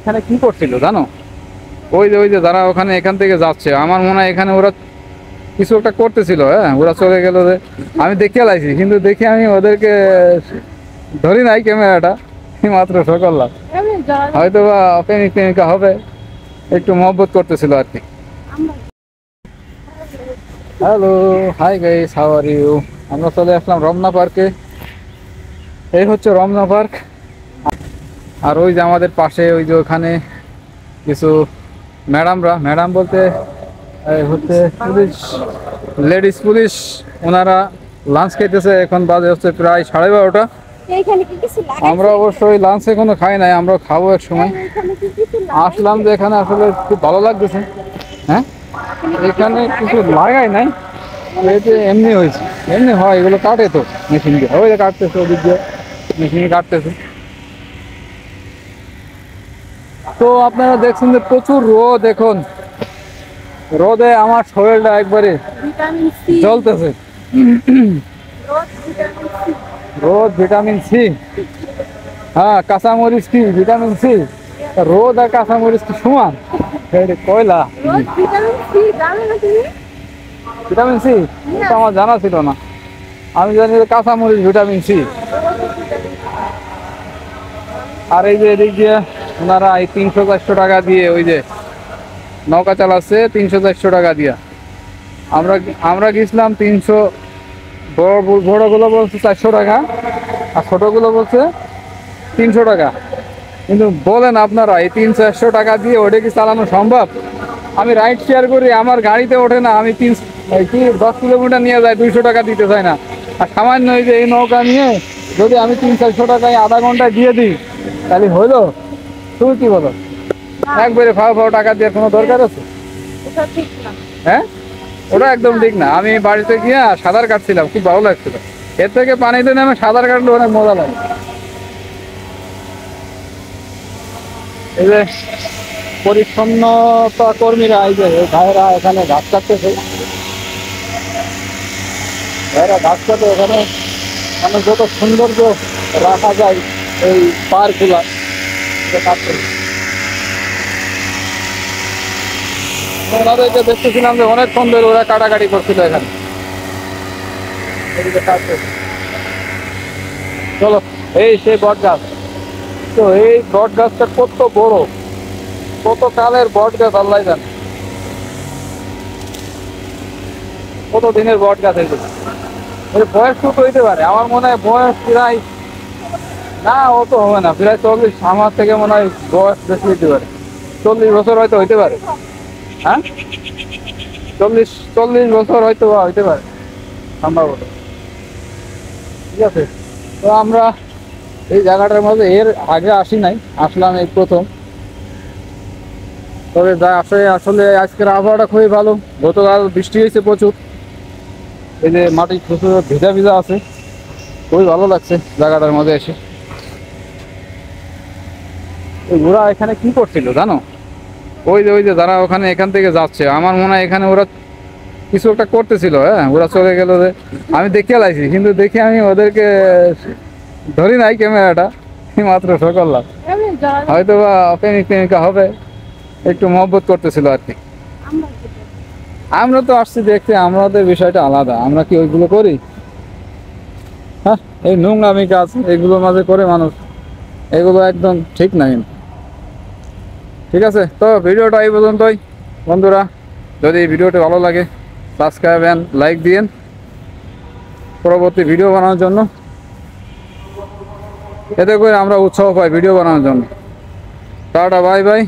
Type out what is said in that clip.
এখানে কি করছিল জানো? ওই যে যারা ওখানে এখান থেকে যাচ্ছে, আমার মনে হয় এখানে ওরা কিছু একটা করতেছিল। হ্যাঁ, ওরা চলে গেল যে আমি দেখে লাইছি, কিন্তু দেখে আমি ওদেরকে ধরি নাই ক্যামেরাটা, মাত্র শো করলাম। হয়তো বা প্রেমিক প্রেমিকা হবে, একটু মহব্বত করতেছিল আর কি। Hello, hi guys, how are you? আমরা চলে আসলাম রমনা পার্কে। এই হচ্ছে রমনা পার্ক। আর ওই যে আমাদের পাশে ওই যে ওখানে কিছু ম্যাডাম বলতে হচ্ছে পুলিশ, লেডিস পুলিশ। ওনারা লাঞ্চ খেতেছে, এখন বাজে হচ্ছে প্রায় 12:30। আমরা অবশ্যই লাঞ্চ এখনো খাই নাই, আমরা খাবো এক সময়। আসলাম যে এখানে আসলে খুব ভালো লাগতেছে। হ্যাঁ, এখানে কিছু লাগাই নাই, এতে এমনি হয়েছে, এমনি হয়, এগুলো কাটে তো মেশিন দিয়ে, ওই যে কাটতেছে, ওদিক দিয়ে মেশিনে কাটতেছে। তো আপনারা দেখছেন যে প্রচুর রোদ, এখন রোদে আমার শরীরটা একবারে জ্বলতেছে। রোদ ভিটামিন সি, হ্যাঁ, কাঁচামরিচ কি ভিটামিন সি? রোদ আর কাঁচামরিচ কি সমান? কয়লা ভিটামিন সি, এটা আমার জানা ছিল না। আমি জানি যে কাঁচামরিচ ভিটামিন সি। আর এই যে এদিক দিয়ে ওনারা এই 300-400 টাকা দিয়ে ওই যে নৌকা চালাচ্ছে, 300-400 টাকা দিয়া। আমরা গেছিলাম 300, বড়গুলো বলছে 400 টাকা, আর ছোটগুলো বলছে 300 টাকা। কিন্তু বলেন আপনারা, এই 300-400 টাকা দিয়ে ওটা কি চালানো সম্ভব? আমি রাইড শেয়ার করি, আমার গাড়িতে ওঠে না, আমি 10 কিলোমিটার নিয়ে যাই, 200 টাকা দিতে চাই না। আর সামান্য এই যে এই নৌকা নিয়ে যদি আমি 300-400 টাকায় আধা ঘন্টায় দিয়ে দিই, তাহলে হইলো? তুমি কি বলো? একবারে ফাও টাকা দেওয়ার কোনো দরকার আছে? হ্যাঁ, ওটা একদম ঠিক না। আমি বাড়িতে গিয়ে সাঁতার কাটছিলাম, খুব ভালো লাগছিল। এর থেকে পানিতে নেমে সাঁতার কাটলে অনেক মজা লাগে। এই যে পরিচ্ছন্নতা কর্মীরা, এই যে ভাইরা এখানে ঘাস কাটতেছে, ভাইরা ঘাস কাটে এখানে, মানে যত সৌন্দর্য রাখা যায় এই পার্কগুলা কাটতেছে। ওনাদেরকে দেখতেছিলাম যে অনেকক্ষণ ধরে ওরা কাটাকাটি করছিল এখানে। চলো, এই সেই বট গাছ। তো এই বট গাছটা কত বড়, কত কালের বট গাছ, আল্লাহ জানে কত দিনের বট গাছ। এর বয়স কত হইতে পারে? আমার মনে হয় বয়স প্রায়, না অত হবে না, প্রায় 40। আমার থেকে মনে হয় বয়স বেশি হইতে পারে, 40 বছর হয়তো হইতে পারে। হ্যাঁ, 40 বছর হয়তো হইতে পারে সম্ভবত। ঠিক আছে, তো আমরা এই জায়গাটার মধ্যে এর আগে আসি নাই, আসলাম এই প্রথম। তবে যা আসলে আজকের আবহাওয়াটা খুবই ভালো। গতকাল বৃষ্টি হয়েছে প্রচুর, এই যে মাটি প্রচুর ভিজা ভিজা আছে, খুবই ভালো লাগছে জায়গাটার মধ্যে এসে। ওরা এখানে কি করছিল জানো? ওই যে যারা ওখানে এখান থেকে যাচ্ছে, আমার মনে হয় এখানে ওরা কিছু একটা করতেছিল। হ্যাঁ, ওরা চলে গেল যে আমি দেখে লাইছি, কিন্তু দেখে আমি ওদেরকে ধরি নাই ক্যামেরাটা, মাত্র শো করলাম। হয়তো বা প্রেমিক প্রেমিকা হবে, একটু মহব্বত করতেছিল আর কি। আমরা তো আসছি দেখতে, আমাদের বিষয়টা আলাদা, আমরা কি ওইগুলো করি? হ্যাঁ, এই নোংরামি কাজ এগুলোর মাঝে করে মানুষ, এগুলো একদম ঠিক না। কিন্তু ঠিক আছে, তো ভিডিওটা এই পর্যন্তই। বন্ধুরা, যদি এই ভিডিওটি ভালো লাগে, সাবস্ক্রাইব অ্যান্ড লাইক দিয়েন পরবর্তী ভিডিও বানানোর জন্য। এতে করে আমরা উৎসাহ পাই ভিডিও বানানোর জন্য। Tata, bye bye.